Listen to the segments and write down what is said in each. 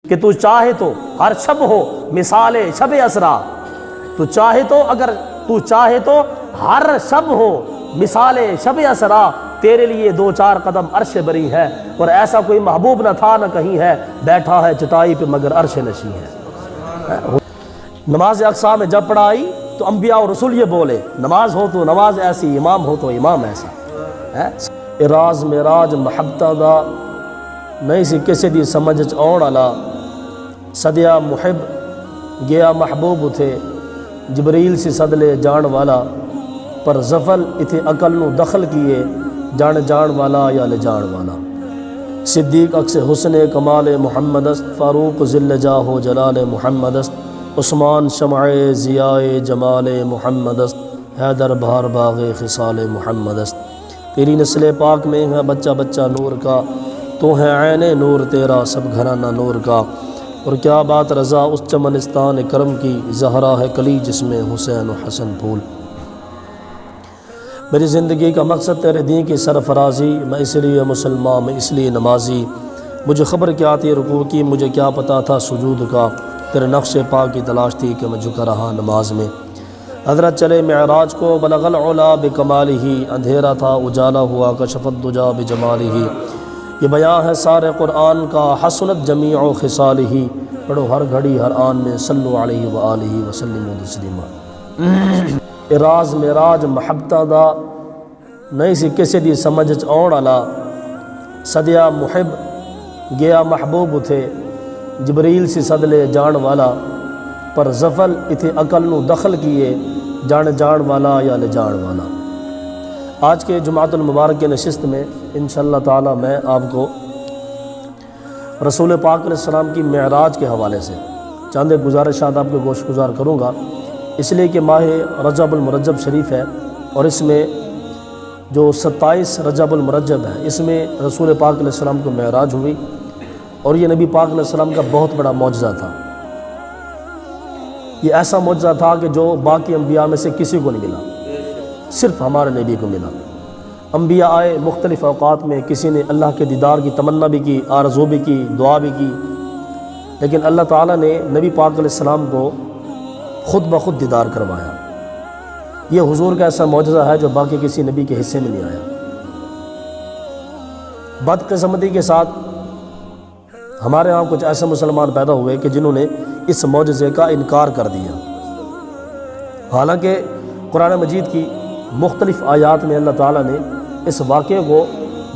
کہ تو چاہے تو ہر شب ہو مثال شب اسرا، تو چاہے تو اگر تو چاہے تو ہر شب ہو مثال شب اسرا، تیرے لیے دو چار قدم عرش بری ہے، اور ایسا کوئی محبوب نہ تھا نہ کہیں ہے، بیٹھا ہے چٹائی پہ مگر عرش نشیں ہے۔ نماز اقصیٰ میں جب پڑھائی تو انبیاء اور رسول یہ بولے، نماز ہو تو نماز ایسی، امام ہو تو امام ایسا۔ راز معراج محبتہ دا نہیں سی کسی دی سمجھ آن والا، صدیا محب گیا محبوب تھے، جبریل سی صدلے جان والا، پر زفل اتھے عقل نو دخل کیے، جان والا یا لے جان والا۔ صدیق عکس حسن کمال محمد است، فاروق ذل جاہ و جلال محمد است، عثمان شمع ضیاء جمال محمد است، حیدر بہار باغ خصال محمد است۔ تیری نسل پاک میں ہے بچہ بچہ نور کا، تو ہے عین نور تیرا سب گھرانہ نور کا، اور کیا بات رضا اس چمنستان کرم کی، زہرا ہے کلی جس میں حسین و حسن پھول۔ میری زندگی کا مقصد تیرے دین کی سرفرازی، میں اس لیے مسلمان، میں اس لیے نمازی، مجھے خبر کیا تھی رکوع کی، مجھے کیا پتہ تھا سجود کا، تیرے نقش پاک کی تلاش تھی کہ میں جھکا رہا نماز میں۔ حضرت چلے معراج کو بلغ العلا بکمالہ، اندھیرا تھا اجالا ہوا کشف الدجا بجمالہ، یہ بیان ہے سارے قرآن کا، حسنت جمیع خصالہ، پڑھو ہر گھڑی ہر آن میں صلو علیہ وآلہ وسلم تسلیما۔ راز معراج محبتہ دا نہیں سی کسی دی سمجھ آن والا، صدیا محب گیا محبوب تھے، جبریل سی صدلے جان والا، پر زفل اتھے عقل نو دخل کیے، جان والا یا لے جان والا۔ آج کے جمعۃ المبارک کے نشست میں انشاءاللہ تعالی میں آپ کو رسول پاک علیہ السلام کی معراج کے حوالے سے چند ایک گزارشات آپ کے گوش گزار کروں گا، اس لیے کہ ماہ رجب المرجب شریف ہے، اور اس میں جو 27 رجب المرجب ہے، اس میں رسول پاک علیہ السلام کو معراج ہوئی، اور یہ نبی پاک علیہ السلام کا بہت بڑا معجزہ تھا۔ یہ ایسا معجزہ تھا کہ جو باقی انبیاء میں سے کسی کو نہیں ملا، صرف ہمارے نبی کو ملا۔ انبیاء آئے مختلف اوقات میں، کسی نے اللہ کے دیدار کی تمنا بھی کی، آرزو بھی کی، دعا بھی کی، لیکن اللہ تعالیٰ نے نبی پاک علیہ السلام کو خود بخود دیدار کروایا۔ یہ حضور کا ایسا معجزہ ہے جو باقی کسی نبی کے حصے میں نہیں آیا۔ بدقسمتی کے ساتھ ہمارے ہاں کچھ ایسے مسلمان پیدا ہوئے کہ جنہوں نے اس معجزے کا انکار کر دیا، حالانکہ قرآن مجید کی مختلف آیات میں اللہ تعالیٰ نے اس واقعے کو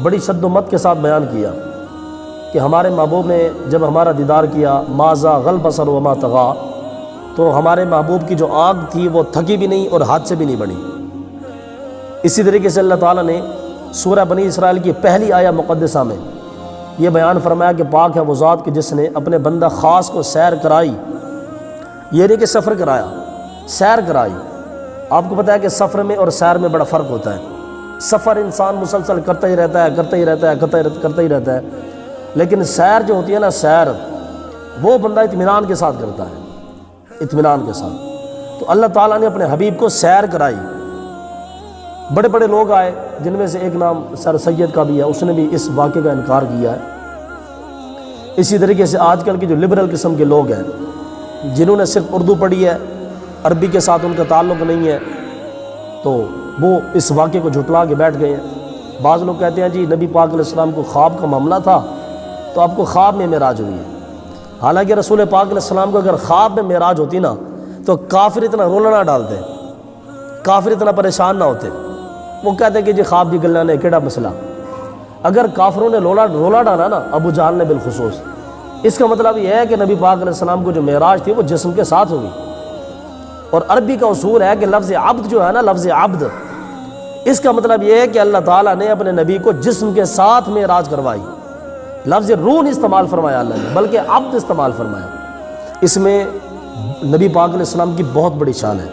بڑی شد و مت کے ساتھ بیان کیا کہ ہمارے محبوب نے جب ہمارا دیدار کیا، ما زاغ البصر وما طغیٰ، تو ہمارے محبوب کی جو آنکھ تھی وہ تھکی بھی نہیں اور ہاتھ سے بھی نہیں بڑھی۔ اسی طریقے سے اللہ تعالیٰ نے سورہ بنی اسرائیل کی پہلی آیہ مقدسہ میں یہ بیان فرمایا کہ پاک ہے وہ ذات کہ جس نے اپنے بندہ خاص کو سیر کرائی، یہ نہیں کہ سفر کرایا، سیر کرائی۔ آپ کو پتہ ہے کہ سفر میں اور سیر میں بڑا فرق ہوتا ہے۔ سفر انسان مسلسل کرتا ہی رہتا ہے، لیکن سیر جو ہوتی ہے نا، سیر وہ بندہ اطمینان کے ساتھ کرتا ہے، اطمینان کے ساتھ۔ تو اللہ تعالیٰ نے اپنے حبیب کو سیر کرائی۔ بڑے بڑے لوگ آئے، جن میں سے ایک نام سر سید کا بھی ہے، اس نے بھی اس واقعے کا انکار کیا ہے۔ اسی طریقے سے آج کل کے جو لبرل قسم کے لوگ ہیں، جنہوں نے صرف اردو پڑھی ہے، عربی کے ساتھ ان کا تعلق نہیں ہے، تو وہ اس واقعے کو جھٹلا کے بیٹھ گئے ہیں۔ بعض لوگ کہتے ہیں جی نبی پاک علیہ السلام کو خواب کا معاملہ تھا تو آپ کو خواب میں معراج ہوئی ہے، حالانکہ رسول پاک علیہ السلام کو اگر خواب میں معراج ہوتی نا تو کافر اتنا رولا نہ ڈالتے، کافر اتنا پریشان نہ ہوتے۔ وہ کہتے ہیں کہ جی خواب دی گلاں نے کیڑا مسئلہ۔ اگر کافروں نے رولا ڈالا نا، ابو جہل نے بالخصوص، اس کا مطلب یہ ہے کہ نبی پاک علیہ السلام کو جو معراج تھی وہ جسم کے ساتھ ہوئی۔ اور عربی کا اصول ہے کہ لفظ عبد جو ہے نا، لفظ عبد، اس کا مطلب یہ ہے کہ اللہ تعالیٰ نے اپنے نبی کو جسم کے ساتھ معراج کروائی۔ لفظ روح نہیں استعمال فرمایا اللہ نے، بلکہ عبد استعمال فرمایا۔ اس میں نبی پاک علیہ السلام کی بہت بڑی شان ہے۔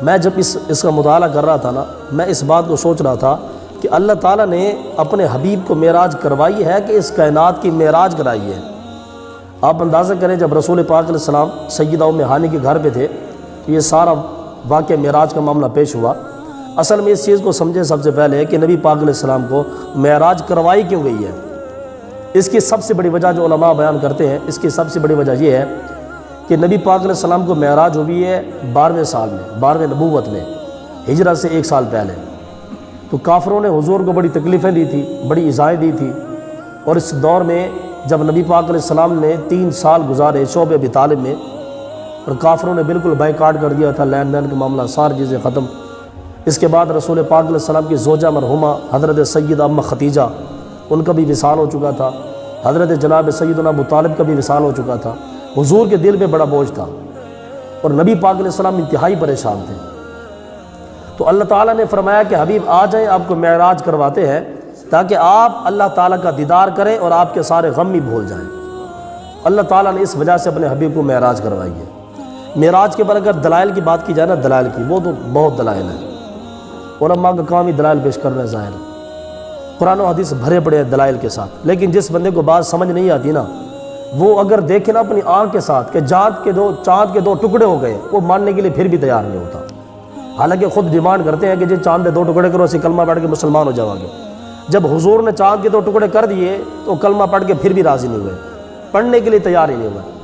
میں جب اس کا مطالعہ کر رہا تھا نا، میں اس بات کو سوچ رہا تھا کہ اللہ تعالیٰ نے اپنے حبیب کو معراج کروائی ہے کہ اس کائنات کی معراج کرائی ہے۔ آپ اندازہ کریں جب رسول پاک علیہ السلام سیدہ ام ہانی کے گھر پہ تھے تو یہ سارا واقعہ معراج کا معاملہ پیش ہوا۔ اصل میں اس چیز کو سمجھے سب سے پہلے کہ نبی پاک علیہ السلام کو معراج کروائی کیوں گئی ہے۔ اس کی سب سے بڑی وجہ جو علماء بیان کرتے ہیں، اس کی سب سے بڑی وجہ یہ ہے کہ نبی پاک علیہ السلام کو معراج ہوئی ہے 12ویں سال میں، 12ویں نبوت میں، ہجرت سے 1 سال پہلے۔ تو کافروں نے حضور کو بڑی تکلیفیں دی تھی، بڑی ایذائیں دی تھی، اور اس دور میں جب نبی پاک علیہ السلام نے 3 سال گزارے شعب ابی طالب میں، اور کافروں نے بالکل بائیکاٹ کر دیا تھا، لین دین کا معاملہ ساری چیزیں ختم۔ اس کے بعد رسول پاک علیہ السلام کی زوجہ مرحومہ حضرت سیدہ ام ختیجہ، ان کا بھی وصال ہو چکا تھا، حضرت جناب سیدنا ابو طالب کا بھی وصال ہو چکا تھا۔ حضور کے دل پہ بڑا بوجھ تھا، اور نبی پاک علیہ السلام انتہائی پریشان تھے۔ تو اللہ تعالیٰ نے فرمایا کہ حبیب آ جائیں، آپ کو معراج کرواتے ہیں تاکہ آپ اللہ تعالیٰ کا دیدار کریں اور آپ کے سارے غم بھی بھول جائیں۔ اللہ تعالیٰ نے اس وجہ سے اپنے حبیب کو معراج کروائی ہے۔ معراج کے بعد اگر دلائل کی بات کی جائے نا، دلائل کی، وہ تو بہت دلائل ہیں، علماء کا کام ہی دلائل پیش کرنا ہے ظاہر ہے۔ قرآن و حدیث بھرے پڑے ہیں دلائل کے ساتھ، لیکن جس بندے کو بات سمجھ نہیں آتی نا، وہ اگر دیکھے نا اپنی آنکھ کے ساتھ کہ چاند کے 2 ٹکڑے ہو گئے، وہ ماننے کے لیے پھر بھی تیار نہیں ہوتا، حالانکہ خود ڈیمانڈ کرتے ہیں کہ جی چاند کے 2 ٹکڑے کرو، اسی کلمہ پڑھ کے مسلمان ہو جاؤ گے۔ جب حضور نے چاند کے 2 ٹکڑے کر دیے تو کلمہ پڑھ کے پھر بھی راضی نہیں ہوئے، پڑھنے کے لیے تیار ہی نہیں ہوئے۔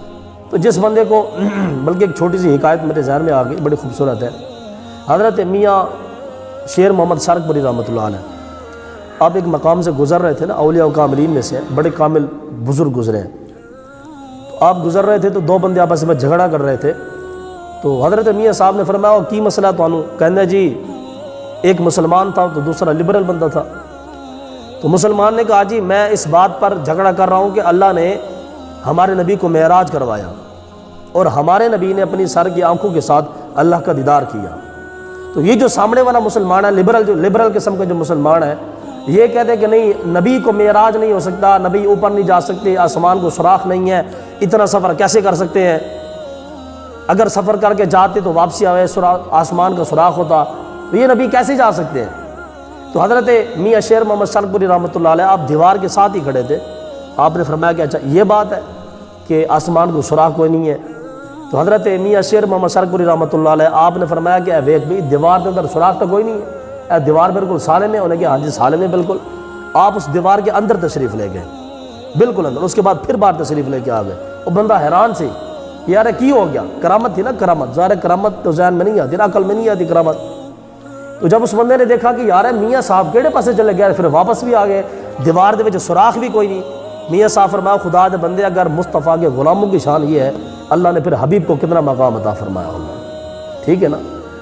تو جس بندے کو بلکہ ایک چھوٹی سی حکایت میرے ذہن میں آ گئی، بڑی خوبصورت ہے۔ حضرت میاں شیر محمد سارک پوری رحمۃ اللہ علیہ، آپ ایک مقام سے گزر رہے تھے نا، اولیاء و کاملین میں سے بڑے کامل بزرگ گزرے ہیں۔ تو آپ گزر رہے تھے تو 2 بندے آپس میں جھگڑا کر رہے تھے۔ تو حضرت میاں صاحب نے فرمایا کی مسئلہ تو کہنا جی ایک مسلمان تھا تو دوسرا لبرل بندہ تھا۔ تو مسلمان نے کہا جی میں اس بات پر جھگڑا کر رہا ہوں کہ اللہ نے ہمارے نبی کو معراج کروایا، اور ہمارے نبی نے اپنی سر کی آنکھوں کے ساتھ اللہ کا دیدار کیا۔ تو یہ جو سامنے والا مسلمان ہے، لبرل قسم کا جو مسلمان ہے، یہ کہتے ہیں کہ نہیں، نبی کو معراج نہیں ہو سکتا، نبی اوپر نہیں جا سکتے، آسمان کو سوراخ نہیں ہے، اتنا سفر کیسے کر سکتے ہیں؟ اگر سفر کر کے جاتے تو واپسی آئے آسمان کا سوراخ ہوتا، تو یہ نبی کیسے جا سکتے ہیں؟ تو حضرت میاں شیر محمد سارک پوری رحمۃ اللہ علیہ، آپ دیوار کے ساتھ ہی کھڑے تھے، آپ نے فرمایا کہ اچھا یہ بات ہے کہ آسمان کو سوراخ کوئی نہیں ہے؟ تو حضرت میاں شیر محمد سارک پوری رحمۃ اللہ علیہ آپ نے فرمایا کہ ویکھ بھی دیوار کے اندر سوراخ تو کوئی نہیں ہے، دیوار بالکل سالم ہے؟ انہوں نے کہا ہاں جی سالم ہے بالکل۔ آپ اس دیوار کے اندر تشریف لے گئے، بالکل اندر، اس کے بعد پھر باہر تشریف لے کے آ گئے۔ وہ بندہ حیران سے، یار کی ہو گیا؟ کرامت تھی نا، کرامت ظاہر، کرامت تو ذہن میں نہیں آتی نا، عقل میں نہیں آتی کرامت۔ تو جب اس بندے نے دیکھا کہ یار میاں صاحب کہڑے پاسے چلے گئے، پھر واپس بھی آ گئے، دیوار دے وچ سوراخ بھی کوئی نہیں۔ میاں صاحب فرمایا خدا دے بندے، اگر مصطفیٰ کے غلاموں کی شان یہ ہے، اللہ نے پھر حبیب کو کتنا مقام عطا فرمایا ہوگا، ٹھیک ہے نا؟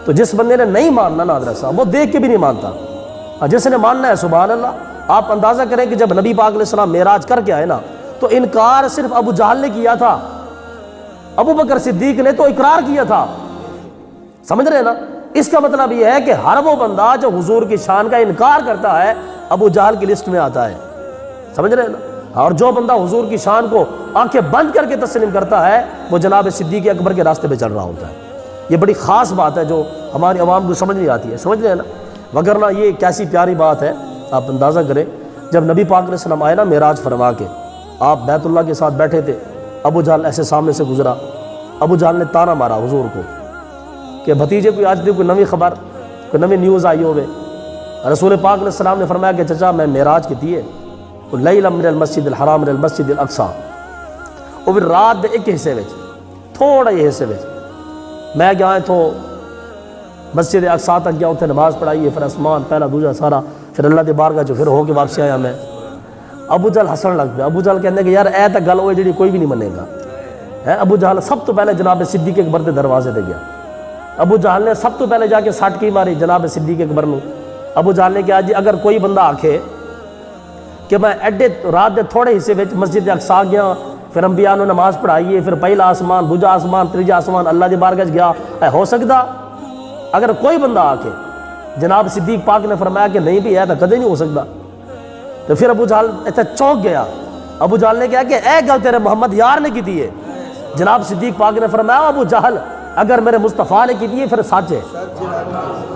تو جس بندے نے نہیں ماننا نا حضرت صاحب، وہ دیکھ کے بھی نہیں مانتا، اور جس نے ماننا ہے سبحان اللہ۔ آپ اندازہ کریں کہ جب نبی پاک علیہ السلام معراج کر کے آئے نا، تو انکار صرف ابو جہل نے کیا تھا، ابو بکر صدیق نے تو اقرار کیا تھا، سمجھ رہے ہیں نا؟ اس کا مطلب یہ ہے کہ ہر وہ بندہ جو حضور کی شان کا انکار کرتا ہے، ابو جہل کی لسٹ میں آتا ہے، سمجھ رہے ہیں نا؟ اور جو بندہ حضور کی شان کو آنکھیں بند کر کے تسلیم کرتا ہے، وہ جناب صدیق اکبر کے راستے پہ چل رہا ہوتا ہے۔ یہ بڑی خاص بات ہے جو ہماری عوام کو سمجھ نہیں آتی ہے، سمجھ رہے ہیں نا؟ وگرنہ یہ کیسی پیاری بات ہے، آپ اندازہ کریں جب نبی پاک علیہ السلام آئے نا معراج فرما کے، آپ بیت اللہ کے ساتھ بیٹھے تھے، ابو جہل ایسے سامنے سے گزرا، ابو جہل نے تانا مارا حضور کو کہ بھتیجے کوئی آج دی کوئی نوی خبر، کوئی نوی نیوز آئی ہوئے۔ رسول پاک علیہ السلام نے فرمایا کہ چچا میں معراج کی تھی ہے، لیلا من المسجد الحرام من المسجد الاقصی، وہ بھی رات دے ایک حصے وچ، تھوڑا یہ حصے وچ میں گیا تو مسجد اقصی تک گیا، اتنے نماز پڑھائی ہے، پھر آسمان پہلا دوسرا سارا، پھر اللہ دی بارگاہ چ پھر ہو کے واپسی آیا میں۔ ابو جہل ہسن لگ پیا، ابو جہل کہنے کہ یار اے تک گل ہوئے جڑی کوئی بھی نہیں منے گا ہے۔ ابو جہل سب تو پہلے جناب صدیق اکبر کے دروازے تے گیا، ابو جہل نے سب تو پہلے جا کے سٹ کی ماری جناب صدیق اکبر نو۔ ابو جہل نے کہا جی اگر کوئی بندہ آکھے کہ میں ایڈے رات دے تھوڑے حصے وچ مسجد اقصی گیا، پھر انبیاء نے نماز پڑھائی ہے، پھر پہلا آسمان، دوجا آسمان، تیجا آسمان، اللہ دی بارگاہ گیا، اے ہو سکتا؟ اگر کوئی بندہ آکے، جناب صدیق پاک نے فرمایا کہ نہیں بھی ہے تو کدے نہیں ہو سکتا۔ تو پھر ابو جہل ایسا چونک گیا، ابو جہل نے کہا کہ اے گل تیرے محمد یار نے کی دی ہے۔ جناب صدیق پاک نے فرمایا ابو جہل اگر میرے مصطفیٰ نے کی دی ہے پھر سچ ہے،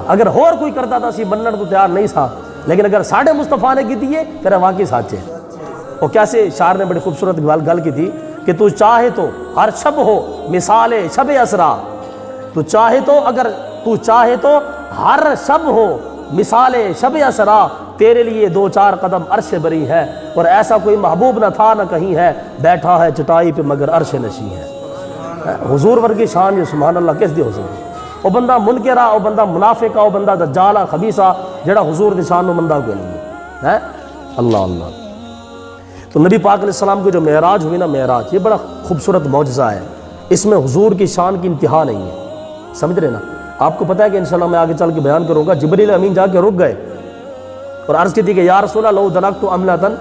اگر اور کوئی کرتا تھا اسی منن تو تیار نہیں تھا، لیکن اگر ساڑھے مصطفیٰ نے کی دی ہے پھر واقعی سچ ہے۔ وہ کیسے شاعر نے بڑی خوبصورت گل کی تھی کہ تو چاہے تو ہر شب ہو مثال شب اسرا، تو چاہے تو اگر تو چاہے تو ہر شب ہو مثال شب اسرا، تیرے لیے 2-4 قدم عرش بری ہے، اور ایسا کوئی محبوب نہ تھا نہ کہیں ہے، بیٹھا ہے چٹائی پہ مگر عرش نشیں ہے۔ حضور ورگی شان یہ سبحان اللہ کس دی ہو سکتی؟ وہ بندہ منکرا، وہ بندہ منافقہ، وہ بندہ دجالا خبیثہ جڑا حضور دی شان میں بندہ کوئی نہیں ہے۔ اللہ اللہ۔ تو نبی پاک علیہ السلام کو جو معراج ہوئی نا، معراج یہ بڑا خوبصورت معجزہ ہے، اس میں حضور کی شان کی انتہا نہیں ہے، سمجھ رہے نا؟ آپ کو پتہ ہے کہ انشاءاللہ میں آگے چل کے بیان کروں گا، جبریل امین جا کے رک گئے اور عرض کی تھی کہ یا رسول اللہ لو درکت املتن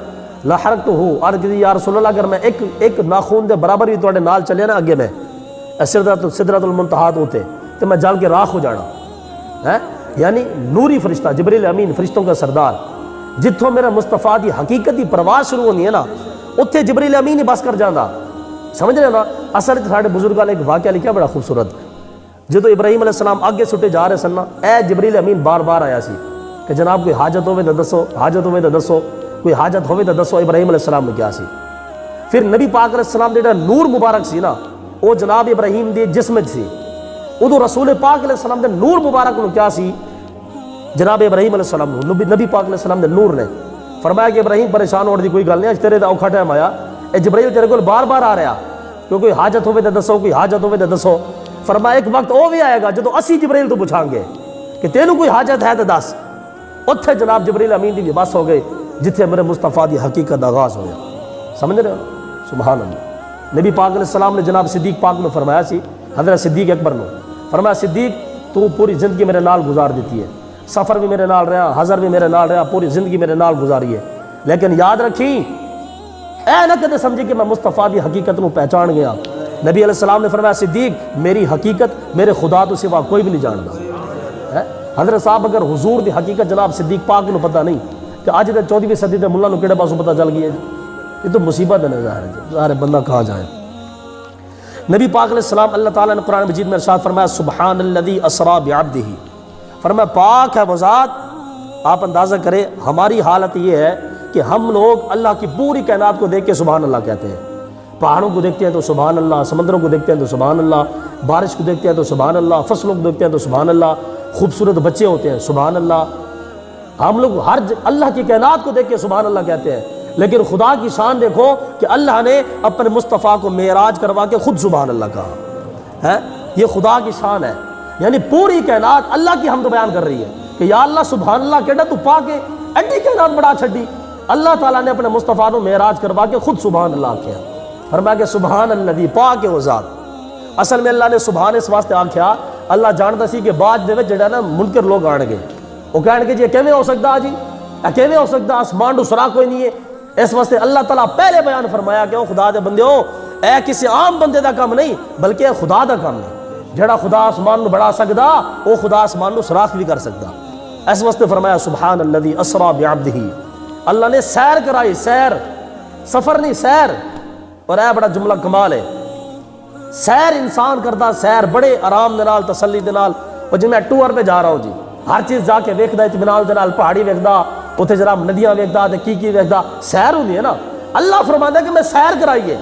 لحرکتہ، عرض کی تھی یا رسول اللہ اگر میں ایک ناخون دے برابر بھی تواڈے نال چلے نا اگے میں سدرۃ المنتہا ہوتے تو میں جل کے راکھ ہو جانا ہے۔ یعنی نوری فرشتہ جبریل امین، فرشتوں کا سردار، جتھوں میرا مصطفیٰ دی حقیقتی پرواز شروع ہونی ہے نا اتھے جبریل امین ہی بس کر جانا، سمجھ رہے نا؟ اصل ساڈے بزرگاں نے ایک واقعہ لکھا بڑا خوبصورت، جدو ابراہیم علیہ السلام آگے سٹے جا رہے سن نا، اے جبریل امین بار بار آیا سی کہ جناب کوئی حاجت ہوئے تو دسو، حاجت ہوئے تو دسو، کوئی حاجت ہوئے تو دسو۔ ابراہیم علیہ السلام نے کیا سی؟ پھر نبی پاک علیہ السلام دے نور مبارک سی نا وہ جناب ابراہیم دے جسم سی، ادو رسول پاک علیہ السلام دے نور مبارک نو کیا سی؟ جناب ابراہیم علیہ السلام نبی پاک علیہ السلام دے نور نے فرمایا کہ ابراہیم پریشان ہونے دی کوئی گل نہیں، اج تیرے دا اوکھا ٹائم آیا، اے جبرائیل تیرے کول بار بار آ رہا کہ کوئی حاجت ہوئے تو دسو، کوئی حاجت ہوئے تو دسو۔ فرمایا ایک وقت وہ بھی آئے گا جدو اسی جبرائیل تو پوچھاں گے کہ تینوں کوئی حاجت ہے تو دس۔ اتھے جناب جبرائیل امین دی بس ہو گئے جتھے میرے مصطفیٰ دی حقیقت آغاز ہویا، سمجھ رہے ہو؟ سبحان اللہ۔ نبی پاک علیہ السلام نے جناب صدیق پاک میں فرمایا سی، حضرت صدیق اکبر نے فرمایا صدیق تو پوری زندگی میرے نال گزار دیتی ہے، سفر بھی میرے نال رہا، حضر بھی میرے نال رہا، پوری زندگی میرے نال گزاری ہے، لیکن یاد رکھی اے نہ کدے سمجھی کہ میں مصطفیٰ دی حقیقت نو پہچان گیا۔ نبی علیہ السلام نے فرمایا صدیق میری حقیقت میرے خدا تو سوا کوئی بھی نہیں جانتا۔ حضرت صاحب اگر حضور دی حقیقت جناب صدیق پاک نو پتہ نہیں کہ آج دے 14ویں صدی دے ملا نو کیڑے پاسوں پتہ چل گئی ہے جی، یہ تو مصیبت ہے ظاہر ہے، ظاہر بندہ کہاں جائے۔ نبی پاک علیہ السلام اللہ تعالیٰ نے قرآن مجید میں ارشاد فرمایا سبحان الذی اسریٰ بعبدہ، فرمایا پاک ہے وہ ذات۔ آپ اندازہ کریں ہماری حالت یہ ہے کہ ہم لوگ اللہ کی پوری کائنات کو دیکھ کے سبحان اللہ کہتے ہیں، پہاڑوں کو دیکھتے ہیں تو سبحان اللہ، سمندروں کو دیکھتے ہیں تو سبحان اللہ، بارش کو دیکھتے ہیں تو سبحان اللہ، فصلوں کو دیکھتے ہیں تو سبحان اللہ، خوبصورت بچے ہوتے ہیں سبحان اللہ، ہم لوگ ہر اللہ کی کائنات کو دیکھ کے سبحان اللہ کہتے ہیں، لیکن خدا کی شان دیکھو کہ اللہ نے اپنے مصطفیٰ کو معراج کروا کے خود سبحان اللہ کہا ہے۔ یہ خدا کی شان ہے، یعنی پوری کائنات اللہ کی حمد بیان کر رہی ہے کہ یا اللہ سبحان اللہ کہنا تو پا کے ایڈی کائنات بڑا چھڈی، اللہ تعالیٰ نے اپنے مصطفیٰ کو معراج کروا کے خود سبحان اللہ کیا، فرمایا کہ سبحان الذی پاک وہ ذات۔ اصل میں اللہ نے سبحان اس واسطے آکھیا، اللہ جانتا سی کہ بعد دے وچ جڑا نا منکر لوگ آن گے، وہ کہن گے جی کیویں ہو سکتا جی، کیویں ہو سکتا، آسمان تو سرا کوئی نہیں ہے۔ اس واسطے اللہ تعالیٰ پہلے بیان فرمایا کہ او خدا دے بندے ہو، اے کسی عام بندے دا کام نہیں بلکہ خدا دا کام ہے، جڑا خدا آسمان نو بڑھا سکدا وہ خدا آسمان نو سراخ بھی کر سکدا۔ اس واسطے فرمایا سبحان الذی اسریٰ بعبدہ، اللہ نے سیر کرائی، سیر سفر نہیں سیر، اور اے بڑا جملہ کمال ہے، سیر انسان کرتا، سیر بڑے آرام دے نال تسلی دے نال، اور جی میں ٹور پہ جا رہا ہوں جی ہر چیز جا کے ویکھدا اطمینان دے نال، پہاڑی ویکھدا اتنے جناب ندیاں ویکھدا تے کی ویکھدا، سیر ہوندی ہے نا۔ اللہ فرماتا ہے کہ میں سیر کرائیے،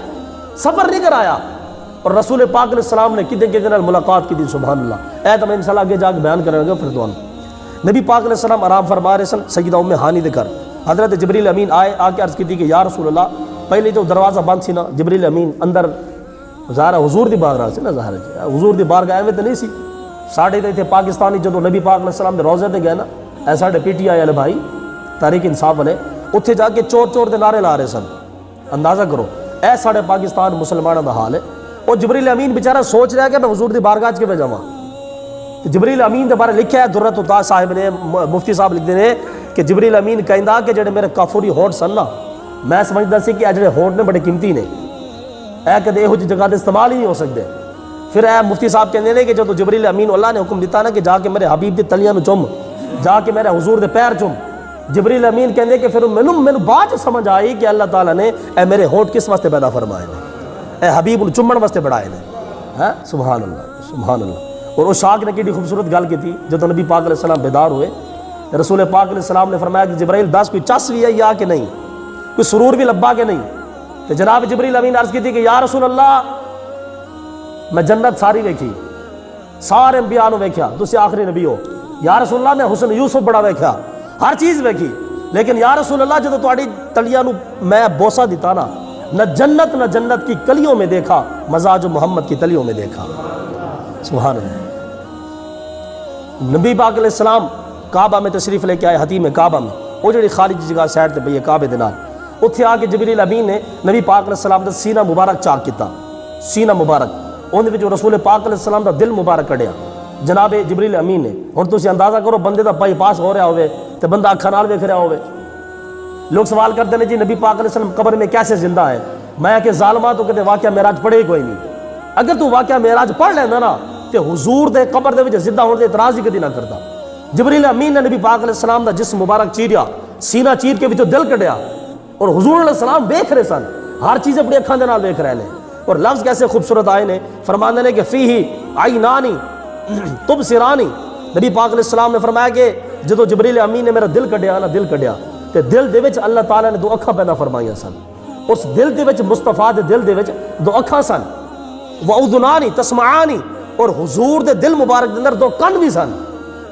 سفر نہیں کرایا، اور رسول پاک علیہ السلام نے کدے کدے نال ملاقات کی تھی سبحان اللہ، اے تو میں انشاءاللہ آگے جا کے بیان کروں گا۔ پھر تو نبی پاک علیہ السلام آرام فرما رہے سن سیدہ ام ہانی دے گھر، حضرت جبریل امین آئے، آ کے عرض کی تھی کہ یا رسول اللہ، پہلے تو دروازہ بند سی نا، جبریل امین اندر ظاہر حضور دی بارگاہ سی نا، ظاہر حضور دی بارگاہ ایویں تے نہیں سی، ساڈے تے ایتھے پاکستانی جدو نبی پاک علیہ السلام دے روضے تے گئے نا، اے ساڈے پی ٹی آئی والے بھائی تحریک انصاف والے اتھے جا کے چور چور دے نعرے لا رہے سن، اندازہ کرو اے ساڈے پاکستان مسلمانوں دا حال ہے۔ اور جبریل امین بیچارہ سوچ رہا ہے کہ میں حضور دی بارگاہ کے جاواں، تو جبریل امین دے بارے لکھیا ہے درۃ الطاج صاحب نے، مفتی صاحب لکھتے ہیں کہ جبریل امین کہندا کہ جڑے میرے کافری ہوٹ سن نا، میں سمجھدا سی کہ جڑے ہوٹ نے بڑے قیمتی نے، اے کدے یہو جی جگہ تے استعمال ہی نہیں ہو سکتے۔ پھر اے مفتی صاحب کہندے نے کہ جدوں جبریل امین اللہ نے حکم دیتا نا کہ جا کے میرے حبیب دی تلیاں نو چم، جا کے میرے حضور دے پیر چم، جبریل امین کہندے کہ پھر مینوں بعد سمجھ آئی کہ اللہ تعالیٰ نے اے میرے ہوٹ کس واسطے پیدا فرمائے نے، اے حبیب نو چمن واسطے بڑھائے نے، ہاں سبحان اللہ سبحان اللہ۔ اور اس شاک نے کیڑی خوبصورت گل کی تھی، جدوں نبی پاک علیہ السلام بیدار ہوئے، رسول پاک علیہ السلام نے فرمایا کہ جبرائیل دس کوئی چس بھی ہے یا کہ نہیں، کوئی سرور بھی لبا کہ نہیں، تو جناب جبریل امین عرض کی تھی کہ یا رسول اللہ میں جنت ساری ویکھی، سارے انبیاء نو ویکھیا، تسی آخری نبی ہو، یا رسول اللہ میں حسن یوسف بڑا ویکھیا، ہر چیز ویکھی، لیکن یا رسول اللہ جدو تواڈی تلیاں نو میں بوسا دیتا نا، نہ جنت کی کلیوں میں دیکھا، مزہ جو محمد کی تلیوں میں دیکھا۔ سبحان اللہ۔ نبی پاک علیہ السلام کعبہ میں تشریف لے کے آئے، حتیم کعبہ میں، وہ جڑی خارجی جگہ سائڈ تے پئی ہے کعبے دے نال، اتھے آ کے جبریل امین نے نبی پاک علیہ السلام دا سینہ مبارک چاک کیتا، سینہ مبارک، اون دے وچ رسول پاک علیہ السلام دا دل مبارک کڈیا جناب جبریل امین نے۔ ہن تسی اندازہ کرو بندے دا بائی پاس ہو رہا ہوئے تے بندہ اکھاں نال ویکھ رہا ہوئے۔ لوگ سوال کرتے ہیں جی نبی پاک علیہ السلام قبر میں کیسے زندہ ہے؟ میں کہ ظالمہ تو کہتے واقعہ معراج پڑھے ہی کوئی نہیں۔ اگر تو واقعہ معراج پڑھ لینا نا تے حضور دے قبر دے وچ زندہ ہونے دے اعتراض ہی کدی نہ کرتا۔ جبریل امین نے نبی پاک علیہ السلام دا جسم مبارک چیریا، سینہ چیر کے وچوں دل کڈیا، اور حضور علیہ السلام دیکھ رہے سن، ہر چیز اپنی اکھاں دے نال دیکھ رہے نے۔ اور لفظ کیسے خوبصورت آئے نے، فرماندے نے کہ فیہ عینانی تبصرانی۔ نبی پاک علیہ السلام نے فرمایا کہ جدو جبریل امین نے میرا دل کڈیا نا، دل کڈیا تے دل دے وچ اللہ تعالیٰ نے دو اکھاں پیدا فرمائیاں سن، اس دل دے وچ مصطفیٰ دے دل دے وچ دو اکھاں سن، وَأُذُنَانِ تَسْمَعَانِ، اور حضور دے دل مبارک دے اندر دو کن بھی سن۔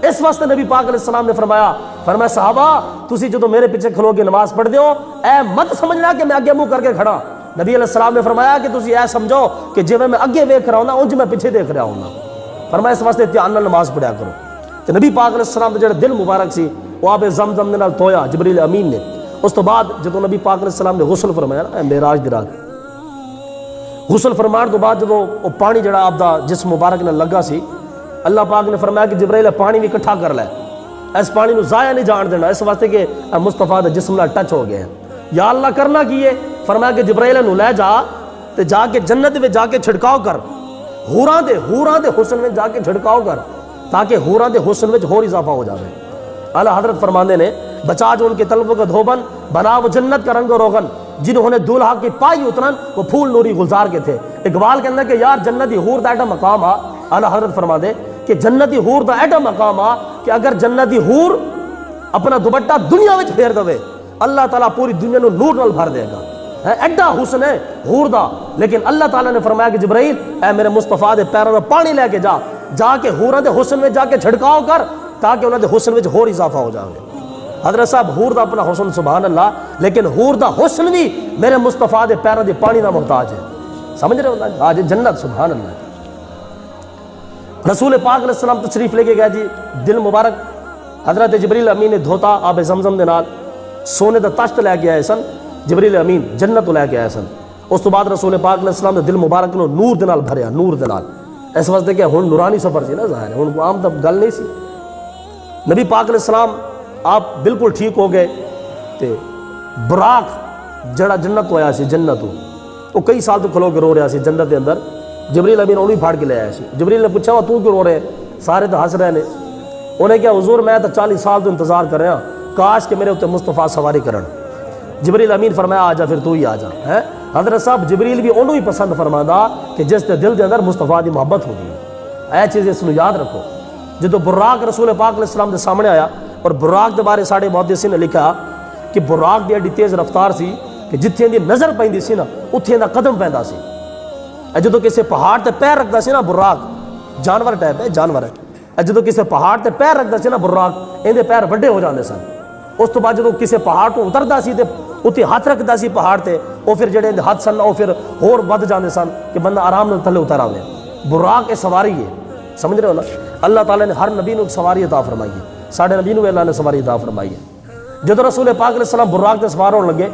اس واسطے نبی پاک علیہ السلام نے فرمایا صحابہ تسی جدو میرے پیچھے کھلو کے نماز پڑھ دیو اے مت سمجھنا کہ میں اگے منہ کر کے کھڑا۔ نبی علیہ السلام نے فرمایا کہ تسی اے سمجھو کہ جے میں اگے ویکھ رہا ہوں نا انج میں پیچھے دیکھ رہا ہوں نا۔ فرمایا اس واسطے دھیان نال نماز پڑھیا کرو۔ تے نبی پاک علیہ السلام دا جڑا دل مبارک سی وہ آب زمزم دے نال دھویا جبریل امین نے۔ اس تو بعد جدو نبی پاک علیہ السلام نے غسل فرمایا نا معراج دی رات، غسل فرمان تو بعد جدو وہ پانی جڑا آپ دا جسم مبارک نے لگا سی، اللہ پاک نے فرمایا کہ جبرائیل پانی بھی اکٹھا کر لے، اس پانی نو ضائع نہیں جان دینا، اس واسطے کہ مصطفیٰ دے جسم نال ٹچ ہو گیا ہے۔ یا اللہ کرنا کیے؟ فرمایا کہ جبرائیل نو لے جا تے جا کے جنت میں جا کے چھڑکاؤ کر، حوراں دے حسن میں جا کے چھڑکاؤ کر، تاکہ حوراں دے حسن میں اور اضافہ ہو جاوے۔ اعلیٰ حضرت فرماندے نے بچا جو ان کے طلبوں کا دھوبن، بنا وہ جنت کا رنگ و روغن، جنہوں نے دولہا کی پائی اترن وہ پھول نوری گلزار کے تھے۔ اقبال کہنا کہ یار جنتی حور دا ایڈا مقام آ، اعلیٰ حضرت فرماندے کہ جنتی حور دا ایڈا مقام آ کہ اگر جنتی حور اپنا دوپٹہ دنیا وچ پھیر دوے اللہ تعالیٰ پوری دنیا نو نور نال بھر دے گا۔ ایڈا حسن ہے حور دا، لیکن اللہ تعالیٰ نے فرمایا کہ جبرائیل اے میرے مصطفیٰ دے پیروں دا پانی لے کے جا کے حوراں دے حسن میں جا کے چھڑکاؤ کر، تاکہ انہاں دے حسن وچ اور اضافہ ہو جاوے۔ حضرت صاحب حور دا اپنا حسن سبحان اللہ، لیکن حور دا حسن بھی میرے مصطفیٰ دے پیروں دے پانی دا محتاج ہے۔ سمجھ رہے ہو نا؟ آج جنت سبحان اللہ۔ رسول پاک علیہ السلام تشریف لے کے گیا جی، دل مبارک حضرت جبریل امین نے دھوتا آب زمزم دے نال، سونے دا تشت لے کے آئے سن، جبریل امین جنت لے کے آئے سن۔ اس تو بعد رسول پاک علیہ السلام نے دل مبارک نو نور دے نال بھریا، نور دے نال، اس واسطے کہ ہن نورانی سفر سی نا، ظاہر ہے ہن کو عام گل نہیں سی۔ نبی پاک علیہ السلام آپ بالکل ٹھیک ہو گئے تے براق جڑا جنت ہویا سی، جنت وہ کئی سال تو کھلو کے رو رہا سی جنت دے اندر، جبریل امین انہوں ہی پھاڑ کے لے آیا سی۔ جبریل نے پوچھا وہ تو کیوں رو رہے؟ سارے تو ہنس رہے نے۔ انہیں کہا حضور میں تو 40 سال تو انتظار کر رہا ہوں، کاش کہ میرے اتنے مصطفیٰ سواری کرن۔ جبریل امین فرمایا آ جا پھر تو ہی آ جا ہے۔ حضرت صاحب جبریل بھی انہوں ہی پسند فرمادا کہ جس کے دل دے اندر مصطفیٰ دی محبت ہوگی۔ اے چیز اس کو یاد رکھو۔ جدو براق رسول پاک علیہ السلام دے سامنے آیا، اور براق دے بارے ساڑھے محدثین نے لکھا کہ براق دی ایڈی تیز رفتار سی کہ جتھے دی نظر پیندی سی نا اتھے دا قدم پیندا سی۔ جدو کسی پہاڑ تے پیر رکھدا سی نا براق، جانور ٹائپ ہے جانور ہے، جدو کسی پہاڑ تے پیر رکھدا سی نا براق اندے پیر وڈے ہو جاندے سن۔ اس تو بعد جدو کسی پہاڑ تو اتردا سی تے اتھے ہاتھ رکھدا سی پہاڑ تے، وہ پھر جڑے ہاتھ سن وہ پھر ہور ود جاندے سن کہ بندہ آرام نال تھلے اتر آوے۔ براق سواری ہے، سمجھ رہے ہو نا؟ اللہ تعالیٰ نے ہر نبی نو سواری عطا فرمائی ہے، ساڑھے نبی نو اللہ نے سواری عطا فرمائی ہے۔ جدو رسول پاک علیہ السلام براق تے سوار ہونے لگے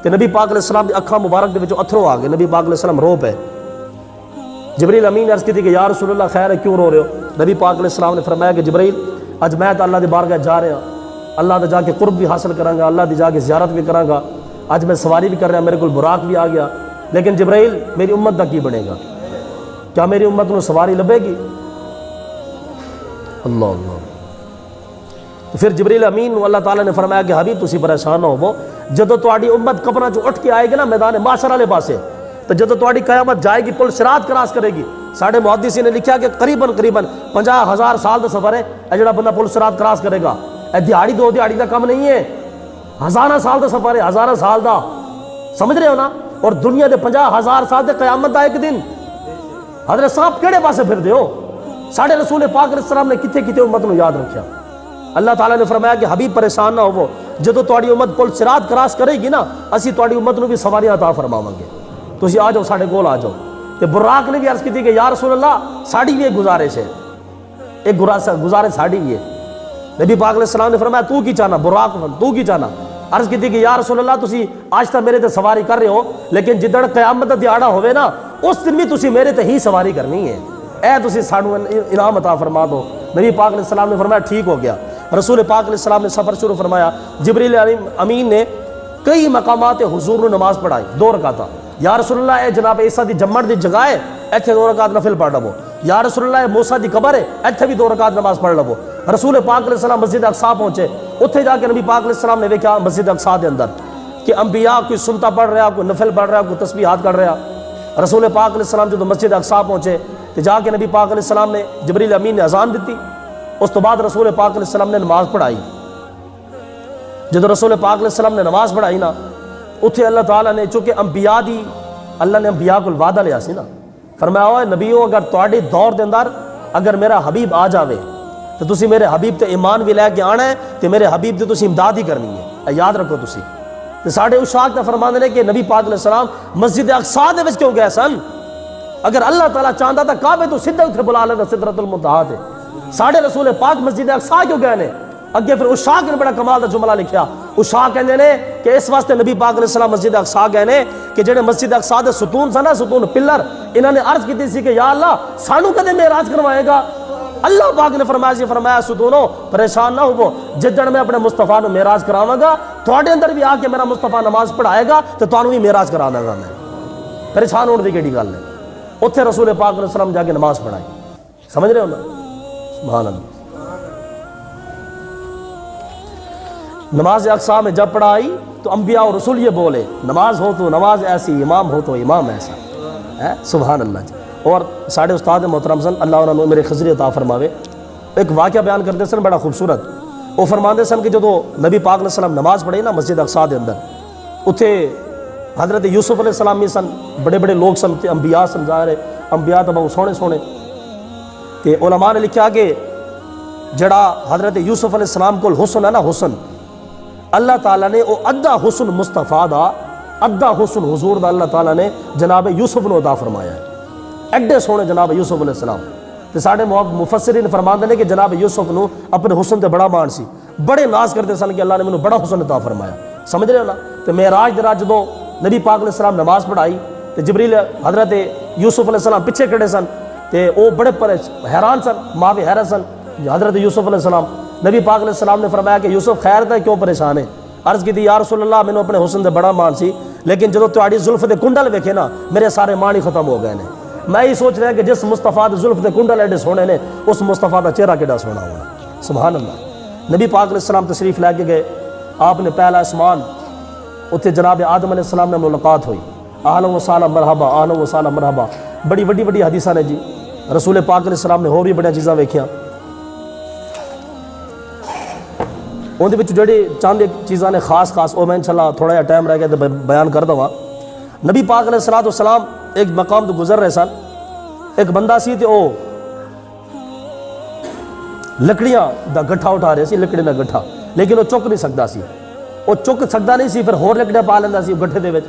تے نبی پاک علیہ السلام دی اکھاں مبارک دے وچوں اتھرو آ گئے، نبی پاک علیہ السلام رو پے۔ جبریل امین نے عرض کی تھی کہ یا رسول اللہ خیر ہے کیوں رو رہے ہو؟ نبی پاک علیہ السلام نے فرمایا کہ جبریل اج میں تو اللہ دی بارگاہ جا رہا ہوں، اللہ دا جا کے قرب بھی حاصل کراں گا، اللہ دی جا کے زیارت بھی کراں گا، اج میں سواری بھی کر رہا، میرے کو براق بھی آ گیا، لیکن جبریل میری امت دا کی بنے گا؟ کیا میری امت نو سواری لبے گی؟ اللہ اللہ۔ پھر جبریل امین نو اللہ تعالیٰ نے فرمایا کہ حبیب تسی پریشان نہ ہو، جدو تہاڈی امت قبراں چوں اٹھ کے آئے گی نا میدان معاشر والے پاسے، تو جدو تہاڈی قیامت جائے گی پل صراط کراس کرے گی، ساڑھے محدثین نے لکھا کہ قریباً 50,000 سال دا سفر ہے اے جڑا بندہ پل صراط کراس کرے گا۔ اے دیہاڑی دو دیہاڑی دا کم نہیں ہے، ہزاراں سال دا سفر ہے، ہزاراں سال دا، سمجھ رہے ہو نا؟ اور دنیا دے 50,000 سال دے قیامت دا ایک دن۔ حضرت صاحب کیڑے پاسے پھر دے ہو؟ ساڑھے رسول پاک علیہ السلام نے کتے کتے امت نو یاد رکھیا۔ اللہ تعالیٰ نے فرمایا کہ حبیب پریشان نہ ہو، جدو تواڈی امت پل صراط کراس کرے گی نا اسی تواڈی امت نو بھی سواری عطا فرماواں گے، تسی آ جاؤ ساڈے کول آ جاؤ۔ تے براق نے بھی عرض کی کہ یا رسول اللہ ساڑی بھی ایک گزارش ہے، ایک گزارش ساڑی بھی ہے۔ نبی پاک علیہ السلام نے فرمایا تو کی چاہنا؟ براق تو کی چاہنا؟ عرض کی کہ یا رسول اللہ تسی آج تک میرے تے سواری کر رہے ہو لیکن جدڑ قیامت دا دیہاڑا ہوئے نا اس دن بھی تسی میرے تے ہی سواری کرنی ہے، اے تسی سانو انعام عطا فرما دو۔ نبی پاک علیہ السلام نے فرمایا ٹھیک ہو گیا۔ رسول پاک علیہ السلام نے سفر شروع فرمایا، جبریل امین نے کئی مقامات حضور نے نماز پڑھائی 2 رکعتاں۔ یا رسول اللہ اے جناب عیسیٰ دی جمڑ دی جگہ ہے ایتھے 2 رکعت نفل پڑھ لو۔ یا رسول اللہ اے موسیٰ دی قبر ہے ایتھے بھی 2 رکعت نماز پڑھ لو۔ رسول پاک علیہ السلام مسجد اقصیٰ پہنچے، اتھے جا کے نبی پاک علیہ السلام نے دیکھا مسجد اقصیٰ دے اندر کہ انبیاء کوئی سنتا پڑھ رہا، کوئی نفل پڑھ رہا، کوئی تسبیحات کر رہا۔ رسول پاک علیہ السلام جب مسجد اقصیٰ پہنچے تو جا کے نبی پاک علیہ السلام نے جبریل امین نے اذان دیتی، اس تو بعد رسول پاک علیہ السلام نے نماز پڑھائی۔ جب رسول پاک علیہ السلام نے نماز پڑھائی نا اتھے اللہ تعالیٰ نے چونکہ انبیاء دی اللہ نے انبیاء کو وعدہ لیا سی نا، فرمایا اوے نبیو اگر تواڈے دور دے اندر اگر میرا حبیب آ جاوے تو تسی میرے حبیب تے ایمان بھی لے کے آنا ہے تے میرے حبیب تے تسی امداد ہی کرنی ہے، یاد رکھو تسی۔ تے ساڈے اشاق تے فرماندے نے کہ نبی پاک علیہ السلام مسجد اقصیٰ دے وچ کیوں گئے سن؟ اگر اللہ تعالیٰ چاہتا تھا کعبے تو سیدھا اتھے بلا لینا سدرۃ المنتہا تے، ساڈے رسول پاک مسجد اقصیٰ کیوں گئے نے؟ اگے پھر اشاق نے بڑا کمال دا جملہ لکھیا، اشاق کہندے نے کہ اس واسطے نبی پاک علیہ السلام مسجد اقصیٰ گئے نے کہ جڑے مسجد اقصیٰ دے ستون سن نا ستون پلر، انہاں نے عرض کی سی کہ یا اللہ سانو کدے معراج کروائے گا؟ اللہ پاک نے فرمایا ستونو پریشان نہ ہو، جدڑ میں اپنے مصطفیٰ نو معراج کراواں گا تواڈے اندر بھی آ کے میرا مصطفیٰ نماز پڑھائے گا تو تانوں بھی معراج کرا داں گا میں، پریشان ہونے دی کیڑی گل ہے؟ اتھے رسول پاک علیہ السلام جا کے نماز پڑھائی، سمجھ رہے ہو نا؟ سبحان اللہ۔ نماز اقصیٰ میں جب پڑھائی تو انبیاء اور رسول یہ بولے نماز ہو تو نماز ایسی، امام ہو تو امام ایسا، سبحان اللہ جی۔ اور ساڑھے استاد محترم سن اللہ انہوں نے میرے خضری عطا فرماوے، ایک واقعہ بیان کرتے سن بڑا خوبصورت، وہ فرماندے سن کہ جدو نبی پاک علیہ السلام نماز پڑھے نا مسجد اقصیٰ دے اندر اتھے حضرت یوسف علیہ السلام بھی سن، بڑے بڑے لوگ سن، انبیاء سن، ظاہر ہے انبیاء تو بہت سونے سونے تے علماء نے لکھا کہ جڑا حضرت یوسف علیہ السلام کو حسن ہے نا حسن، اللہ تعالیٰ نے وہ ادھا حسن مصطفیٰ دا ادھا حسن حضور دا اللہ تعالیٰ نے جناب یوسف نو عطا فرمایا ہے، ایڈے سونے جناب یوسف علیہ السلام تے ساڑھے مفسرین فرماندے نے کہ جناب یوسف نو اپنے حسن تے بڑا مان سی، بڑے ناز کرتے سن کہ اللہ نے مینوں بڑا حسن عطا فرمایا، سمجھ رہے ہو نا؟ تے معراج دے رات جدوں نبی پاک علیہ السلام نماز پڑھائی تے جبریل حضرت یوسف علیہ السلام پیچھے کھڑے سن تے وہ بڑے حیران سن، ماں بھی حیران سن حضرت یوسف علیہ السلام۔ نبی پاک علیہ السلام نے فرمایا کہ یوسف خیر تے کیوں پریشان ہے؟ عرض کی تھی یا رسول اللہ مینوں اپنے حسن دے بڑا مان سی لیکن جدوں تہاڈی زلف دے کنڈل ویکھے نا میرے سارے مان ہی ختم ہو گئے نے، میں یہ سوچ رہا کہ جس مصطفیٰ دے زلف دے کنڈل ایڈے سونے نے اس مصطفیٰ دا چہرہ کیڑا سونا ہونا، سبحان اللہ۔ نبی پاک علیہ السلام تشریف لے کے گئے، آپ نے پہلا آسمان اتھے جناب آدم علیہ السلام نے ملاقات ہوئی، اہلا و سہلا مرحبا، اہلا و سہلا مرحبا، بڑی وڈی وڈی حدیثاں نے جی، رسول پاک علیہ السلام نے ہور بھی بڑی چیزاں ویکھیاں، اندر جڑی چند چیزاں نے خاص وہ میں انشاءاللہ تھوڑا جہا ٹائم رہ گیا تو بیان کر دوا۔ نبی پاک علیہ السلام ایک مقام تو گزر رہے سن، ایک بندہ سی تے او لکڑیاں دا گٹھا اٹھا رہے سی، لکڑی دا گٹھا، لیکن وہ چک نہیں سکتا سی، وہ چک سکتا نہیں سی، پھر ہور لکڑیاں پا لینا سی گٹھے دے وچ۔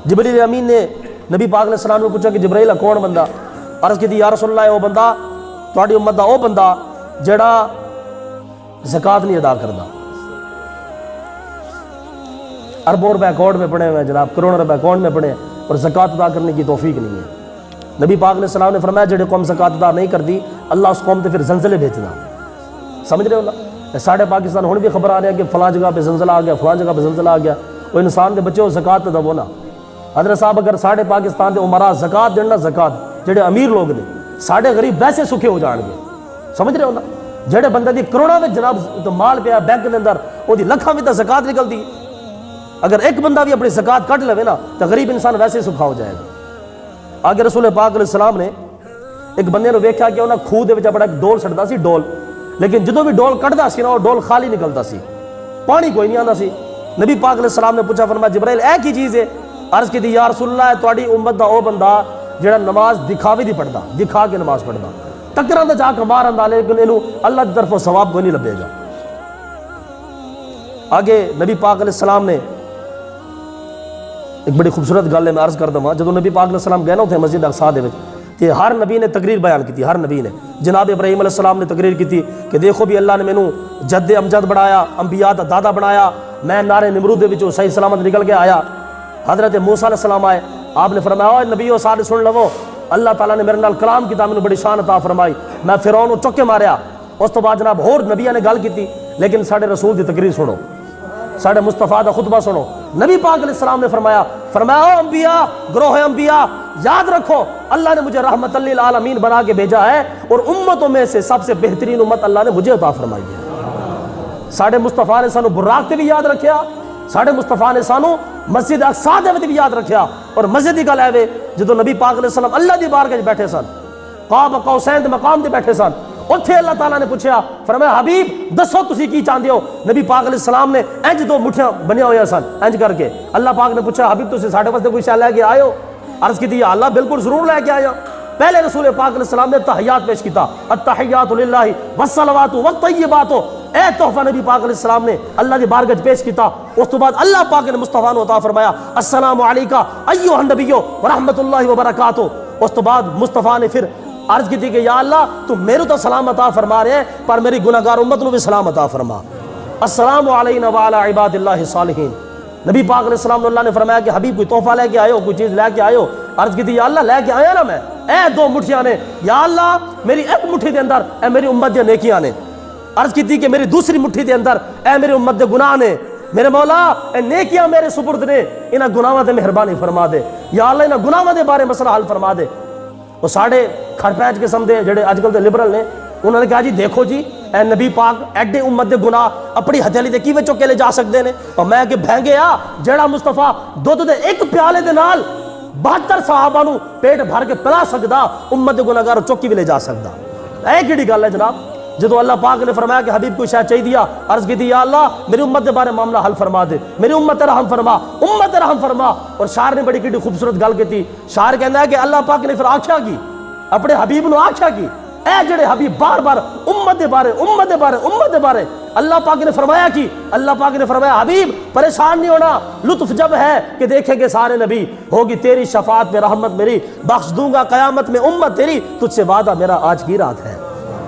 جبریل امین نے نبی پاک علیہ السلام نے پوچھا کہ جبرائیل کون بندہ؟ عرض کی یا رسول اللہ وہ بندہ تہاڈی امت دا وہ بندہ جڑا زکوٰۃ نہیں ادا کردا، اربوں روپے اکاؤنٹ میں پڑے ہوئے جناب، کروڑوں روپے اکاؤنٹ میں پڑے اور زکوٰۃ ادا کرنے کی توفیق نہیں ہے۔ نبی پاک علیہ السلام نے فرمایا جڑے قوم زکوٰۃ ادا نہیں کرتی اللہ اس قوم تے پھر زلزلے بھیجدا، سمجھ رہے ہو نا؟ ساڑھے پاکستان ہن بھی خبر آ رہی ہے کہ فلاں جگہ پہ زلزلہ آ گیا، فلاں جگہ پہ زلزلہ آ گیا، وہ انسان دے بچے وہ زکوٰۃ دو نا۔ حضرت صاحب اگر ساڑھے پاکستان دے عمرا زکوٰۃ دینا، زکوٰۃ جڑے امیر لوگ نے ساڑھے غریب ویسے سکھے ہو جان گے، سمجھ رہے ہو نا؟ جڑے بندے دی کروڑاں میں جناب تو مال پیا بینک دے اندر وہ دی لکھاں میں تو زکوٰۃ نکلتی، اگر ایک بندہ بھی اپنی زکوٰۃ کٹ لے نا تو غریب انسان ویسے ہی سکھا ہو جائے گا۔ آگے رسول پاک علیہ السلام نے ایک بندے نے ویکھیا کہ انہاں کھوہ دے وچ اپنا ایک ڈول سٹدا سی، ڈول، لیکن جدوں بھی ڈول کٹدا سی نا وہ ڈول خالی نکلدا سی، پانی کوئی نہیں آندا سی۔ نبی پاک علیہ السلام نے پوچھا، فرمایا جبرائیل اے کی چیز ہے؟ عرض کی یا رسول اللہ تہاڈی امت دا او بندہ جڑا نماز دکھاوے دی پڑھدا، دکھا کے نماز پڑھدا، ٹکراں دا جا کے مارن دا، لیکن اینوں اللہ دی طرفوں ثواب کوئی نہیں لبے گا۔ آگے نبی پاک علیہ السلام نے ایک بڑی خوبصورت گل ہے میں عرض کر دوں جب نبی پاک علیہ السلام گئے نا اتنے مسجد اقصیٰ دے وچ کہ ہر نبی نے تقریر بیان کی تھی، ہر نبی نے جناب ابراہیم علیہ السلام نے تقریر کی تھی کہ دیکھو بھی اللہ نے مینوں جد امجد بنایا، انبیاء دا دادا بنایا، میں نارے نمرود دے وچوں صحیح سلامت نکل کے آیا۔ حضرت موسیٰ علیہ السلام آئے، آپ نے فرمایا اوے نبیو سارے سن لو، اللہ تعالیٰ نے میرے نال کلام کیتا، مینوں بڑی شان عطا فرمائی، میں فرعون نوں چک کے ماریا۔ اس تو بعد جناب ہور نبیاں نے گل کیتی، لیکن ساڈے رسول دی تقریر سنو، ساڈے مصطفیٰ دا خطبہ سنو۔ نبی پاک علیہ السلام نے فرمایا او انبیاء، گروہ انبیاء، یاد رکھو اللہ نے مجھے رحمت للعالمین بنا کے بھیجا ہے، اور امتوں میں سے سب سے بہترین امت اللہ نے مجھے عطا فرمائی ہے۔ ساڈے مصطفیٰ نے سانو براق تے بھی یاد رکھیا، ساڈے مصطفیٰ نے سانو مسجد اقصیٰ دے وچ بھی یاد رکھیا۔ اور مسجد دی گل ہے جدوں نبی پاک علیہ السلام اللہ دی بارگاہ وچ بیٹھے سن، قاب قوسین دے مقام تے بیٹھے سن، اتھے اللہ تعالیٰ نے پوچھا، فرمایا حبیب دسو تسی کی چاہندے ہو؟ نبی پاک علیہ السلام نے انج دو مٹھیاں بنیا ہویا سن انج کر کے، اللہ پاک نے پوچھا حبیب تسی ساڈے واسطے کوئی شے لے کے آئے ہو؟ عرض کی یا اللہ بالکل ضرور لے کے آیا۔ پہلے رسول پاک علیہ السلام نے تحیات پیش کیتا، التحیات للہ والصلوات والطیبات، اے تحفہ نبی پاک علیہ السلام نے اللہ دی بارگاہ وچ پیش کیتا۔ اس تو بعد اللہ پاک نے مصطفیٰ نو عطا فرمایا السلام علیکہ ایھا النبی ورحمۃ اللہ وبرکاتہ۔ اس تو بعد مصطفیٰ نے پھر عرض کی تھی کہ یا اللہ تو میرے تو سلام عطا فرما رہے ہیں، پر میری گناہگار امت نو بھی سلام عطا فرما، السلام علینا وعلی عباد اللہ الصالحین۔ نبی پاک علیہ السلام اللہ نے فرمایا کہ حبیب کوئی تحفہ لے کے آئے ہو، کوئی چیز لے کے آئے ہو؟ عرض کی تھی یا اللہ لے کے آیا نا میں، اے دو مٹھیاں نے، یا اللہ میری ایک مٹھی دے اندر اے میری امت دے نیکیاں نے، عرض کی تھی کہ میری دوسری مٹھی دے اندر اے میری امت دے گناہ نے، میرے مولا اے نیکیاں میرے سپرد نے، انہاں گناہاں تے مہربانی فرما دے، یا اللہ انہاں گناہاں دے بارے مسئلہ حل فرما دے۔ وہ ساڑھے کھڑ پیچ قسم دے جڑے آج کل دے لبرل نے، انہوں نے کہا جی دیکھو جی اے نبی پاک ایڈے امت دے گناہ اپنی ہتھیلی دے کیویں چک کے لے جا سکتے نے؟ اور میں کہ بھینگے آ جڑا مصطفیٰ دودھ دے ایک پیالے دے نال 72 صحابہ نو پیٹ بھر کے پلا سکدا، امت دے گناہگار چوکی بھی لے جا سکدا۔ اے کیڑی گل ہے جناب؟ جدو اللہ پاک نے فرمایا کہ حبیب کوئی شاید چاہیے دیا، عرض کی تھی یا اللہ میری امت کے بارے معاملہ حل فرما دے، میری امت رحم فرما، امت رحم فرما۔ اور شاعر نے بڑی کیڑی خوبصورت گل کی تھی، شاعر کہنا ہے کہ اللہ پاک نے پھر آکھیا کی اپنے حبیب نو آکھیا کی، اے جڑے حبیب بار بار امت دے بارے امت دے بارے امت دے بارے، اللہ پاک نے فرمایا کی، اللہ پاک نے فرمایا حبیب پریشان نہیں ہونا، لطف جب ہے کہ دیکھیں گے سارے نبی، ہوگی تیری شفاعت میں رحمت میری، بخش دوں گا قیامت میں امت تیری، تجھ سے وعدہ میرا آج کی رات ہے۔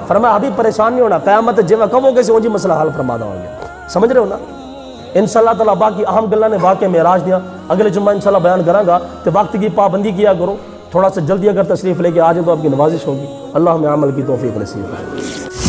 فرمایا حبیب پریشان نہیں ہونا، قیامت جیویں کہو گے سے اونجی مسئلہ حل فرما دوں گے۔ سمجھ رہے ہو نا؟ انشاءاللہ تعالیٰ باقی اہم گلاں نے واقع معراج دیا اگلے جمعہ انشاءاللہ بیان کراں گا، تے وقت کی پابندی کیا کرو، تھوڑا سا جلدی اگر تشریف لے کے آ جائیں تو آپ کی نوازش ہوگی۔ اللہ ہمیں عمل کی توفیق نصیب کرے۔